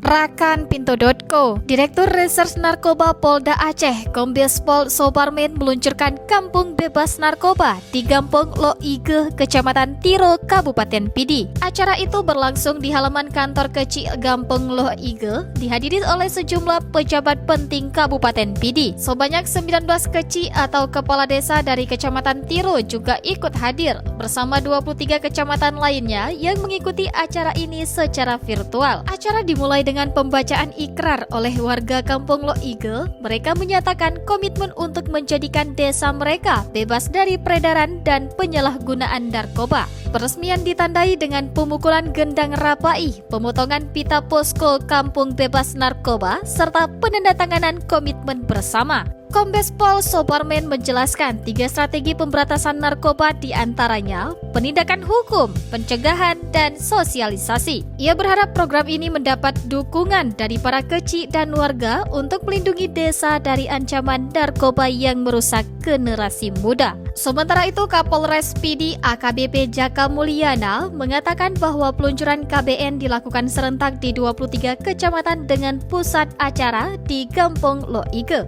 Rakanpinto.co, Direktur Reserse Narkoba Polda Aceh, Kombes Pol Soparmen meluncurkan Kampung Bebas Narkoba di Gampong Lo Ige, Kecamatan Tiro, Kabupaten Pidi. Acara itu berlangsung di halaman kantor kecil Gampong Lo Ige, dihadiri oleh sejumlah pejabat penting Kabupaten Pidi. Sebanyak 19 kecil atau kepala desa dari Kecamatan Tiro juga ikut hadir, bersama 23 kecamatan lainnya yang mengikuti acara ini secara virtual. Acara dimulai dengan pembacaan ikrar oleh warga Kampung Lo Ige. Mereka menyatakan komitmen untuk menjadikan desa mereka bebas dari peredaran dan penyalahgunaan narkoba. Peresmian ditandai dengan pemukulan gendang rapai, pemotongan pita posko Kampung Bebas Narkoba, serta penandatanganan komitmen bersama. Kombes Pol Soparmen menjelaskan 3 strategi pemberantasan narkoba, diantaranya penindakan hukum, pencegahan, dan sosialisasi. Ia berharap program ini mendapat dukungan dari para kecil dan warga untuk melindungi desa dari ancaman narkoba yang merusak generasi muda. Sementara itu, Kapolres Pidi AKBP Jaka Mulyana mengatakan bahwa peluncuran KBN dilakukan serentak di 23 kecamatan dengan pusat acara di Gampong Lo Ige.